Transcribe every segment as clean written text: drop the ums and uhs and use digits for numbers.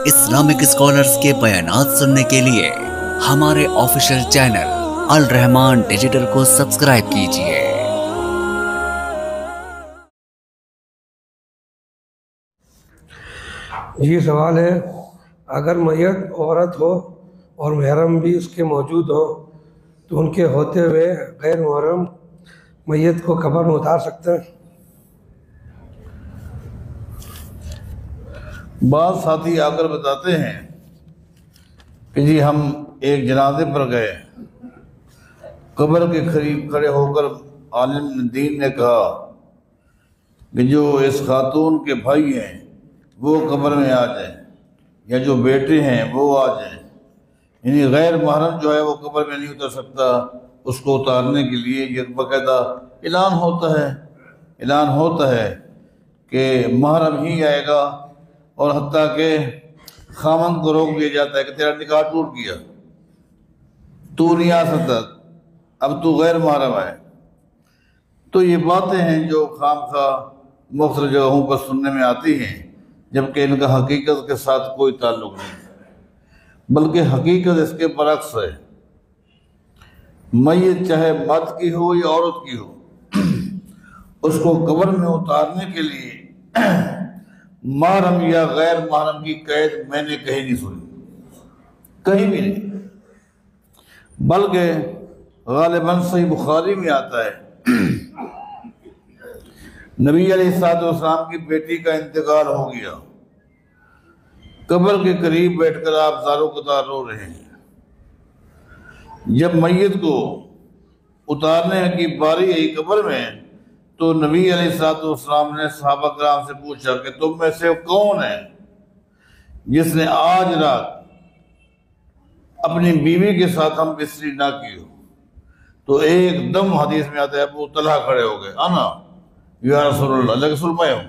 Islamic scholars کے بیانات سننے کے لیے ہمارے آفیشیل چینل الرحمان ڈیجیٹل کو سبسکرائب کیجیے۔ یہ سوال ہے، اگر میت عورت ہو اور محرم بھی اس کے موجود ہو تو ان کے ہوتے ہوئے غیر محرم میت کو قبر میں اتار سکتے ہیں؟ بعض ساتھی آ کر بتاتے ہیں کہ جی ہم ایک جنازے پر گئے، قبر کے قریب کھڑے ہو کر عالم دین نے کہا کہ جو اس خاتون کے بھائی ہیں وہ قبر میں آ جائیں، یا جو بیٹے ہیں وہ آ جائیں، یعنی غیر محرم جو ہے وہ قبر میں نہیں اتر سکتا۔ اس کو اتارنے کے لیے یہ باقاعدہ اعلان ہوتا ہے کہ محرم ہی آئے گا، اور حتیٰ کہ خامند کو روک دیا جاتا ہے کہ تیرا نکاح ٹوٹ گیا، تو نہیں آ سکتا، اب تو غیر محرم ہے۔ تو یہ باتیں ہیں جو خام خواہ مختلف جگہوں پر سننے میں آتی ہیں، جبکہ ان کا حقیقت کے ساتھ کوئی تعلق نہیں، بلکہ حقیقت اس کے برعکس ہے۔ میت چاہے مرد کی ہو یا عورت کی ہو، اس کو قبر میں اتارنے کے لیے محرم یا غیر محرم کی قید میں نے کہیں نہیں سنی، کہیں بھی نہیں، بلکہ غالباً صحیح بخاری میں آتا ہے نبی علیہ السلام کی بیٹی کا انتقال ہو گیا، قبر کے قریب بیٹھ کر آپ زارو قطار رو رہے ہیں۔ جب میت کو اتارنے کی باری آئی قبر میں تو نبی علیہ السلام نے صحابہ کرام سے پوچھا کہ تم میں سے کون ہے جس نے آج رات اپنی بیوی کے ساتھ ہم بستری نہ کی ہو؟ تو ایک دم حدیث میں آتا ہے ابو طلحہ کھڑے ہو گئے، انا یا رسول اللہ، اللہ کے رسول میں ہوں۔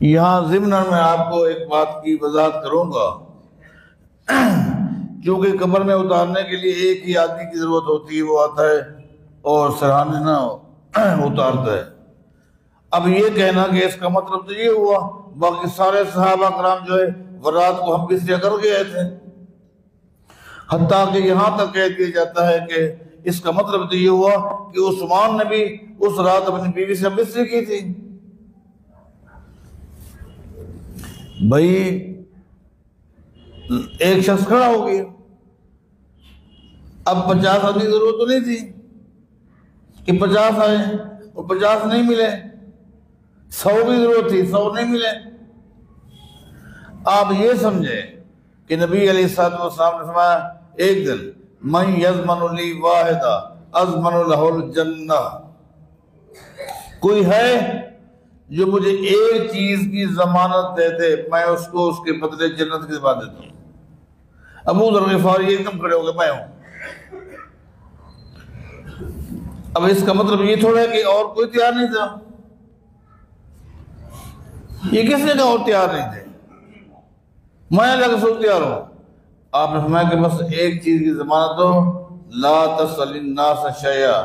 یہاں ضمن میں آپ کو ایک بات کی وضاحت کروں گا، کیونکہ قبر میں اتارنے کے لیے ایک ہی آدمی کی ضرورت ہوتی ہے، وہ آتا ہے اور سرحانے نہ اتارتا ہے۔ اب یہ کہنا کہ اس کا مطلب تو یہ ہوا باقی سارے صحابہ کرام جو ہے وہ رات کو ہم بستریاں کر گئے تھے، حتیٰ کہ یہاں تک کہہ دیا جاتا ہے کہ اس کا مطلب تو یہ ہوا کہ عثمان نے بھی اس رات اپنی بیوی سے بستری کی تھی۔ بھائی ایک شخص کھڑا ہو گیا، اب 50 آدمی ضرورت تو نہیں تھی کہ 50 آئے اور 50 نہیں ملے، 100 کی ضرورت تھی، 100 نہیں ملے۔ آپ یہ سمجھیں کہ نبی علیہ السلام نے فرمایا ایک دن من یضمن لی واحدہ اضمن لہ الجنہ، کوئی ہے جو مجھے ایک چیز کی ضمانت دے دے، میں اس کو اس کے بدلے جنت کی ضمانت دیتا ہوں۔ ابو ذر غفاری ایک دم کھڑے ہو گئے، میں ہوں۔ اب اس کا مطلب یہ تھوڑا ہے کہ اور کوئی تیار نہیں تھا، یہ کس نے کہا اور تیار نہیں تھے؟ میں اللہ کے رسول تیار ہوں۔ آپ نے فرمایا کہ بس ایک چیز کی ضمانت دو، لا تسأل الناس شیئا،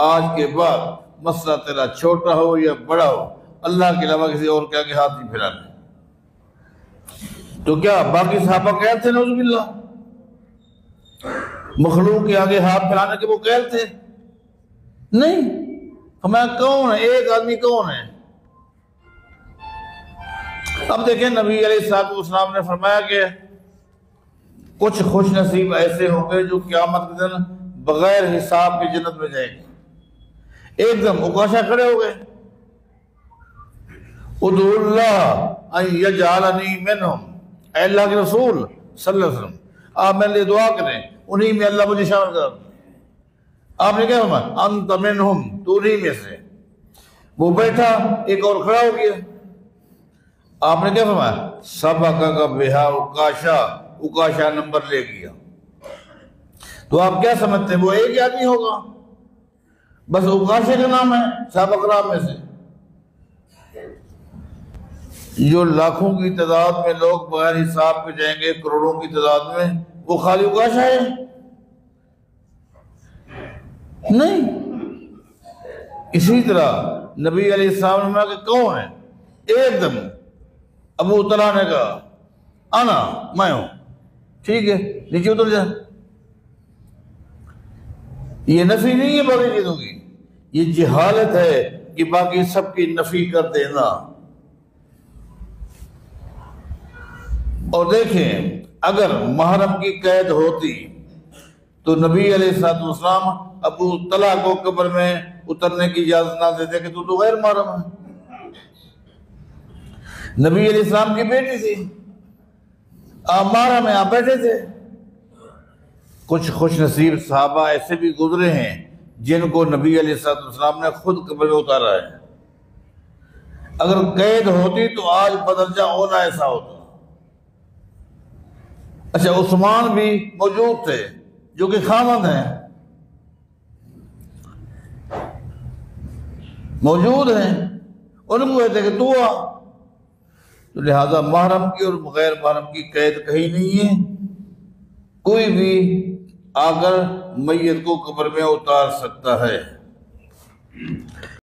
آج کے بعد مسئلہ تیرا چھوٹا ہو یا بڑا ہو، اللہ کے علاوہ کسی اور کے آگے ہاتھ نہیں پھیلانے۔ تو کیا باقی صحابہ قید تھے؟ نعوذ باللہ، مخلوق کے آگے ہاتھ پھیلانے کے وہ قید تھے؟ نہیں۔ ہمیں کون ہے؟ ایک آدمی کون ہے؟ اب دیکھیں نبی علیہ السلام نے فرمایا کہ کچھ خوش نصیب ایسے ہوں گے جو قیامت کے دن بغیر حساب کی جنت میں جائیں گے۔ ایک دم عکاشہ کھڑے ہو گئے، ادعو اللہ ان یجعلنی منہم، اے اللہ کے رسول صلی اللہ علیہ وسلم آپ میرے لیے دعا کریں، انہی میں اللہ مجھے شامل کر۔ آپ نے کیا فرمایا؟ انت منہم، تو انہی میں سے۔ وہ بیٹھا، ایک اور کھڑا ہو گیا، آپ نے کیا فرمایا؟ سبقک بہا عکاشہ، عکاشہ نمبر لے گیا۔ تو آپ کیا سمجھتے ہیں وہ ایک ہی آدمی ہوگا؟ بس عکاشہ کا نام ہے صحابہ کرام میں سے۔ جو لاکھوں کی تعداد میں لوگ بغیر حساب کے جائیں گے، کروڑوں کی تعداد میں، وہ خالی عکاشہ ہے؟ نہیں۔ اسی طرح نبی علیہ السلام نے کہا کہ کون ہے؟ ایک دم ابو طلحہ نے کہا انا میں ہوں، ٹھیک ہے نیچے اتر جا۔ یہ نفی نہیں ہے باقی چیزوں کی، یہ جہالت ہے کہ باقی سب کی نفی کر دینا۔ اور دیکھیں اگر محرم کی قید ہوتی تو نبی علیہ الصلوۃ والسلام ابو طلحہ کو قبر میں اترنے کی اجازت نہ دیتے کہ تو غیر محرم ہے۔ نبی علیہ السلام کی بیٹی تھی، آپ محرم ہیں، آپ بیٹھے تھے۔ کچھ خوش نصیب صحابہ ایسے بھی گزرے ہیں جن کو نبی علیہ الصلوۃ والسلام نے خود قبر میں اتارا ہے۔ اگر قید ہوتی تو آج بدرجہ اولا ایسا ہوتا۔ اچھا عثمان بھی موجود تھے جو کہ خامد ہیں، موجود ہیں، ان کو کہتے کہ تو آ۔ تو لہذا محرم کی اور غیر محرم کی قید کہیں نہیں ہے، کوئی بھی آ کر میت کو قبر میں اتار سکتا ہے۔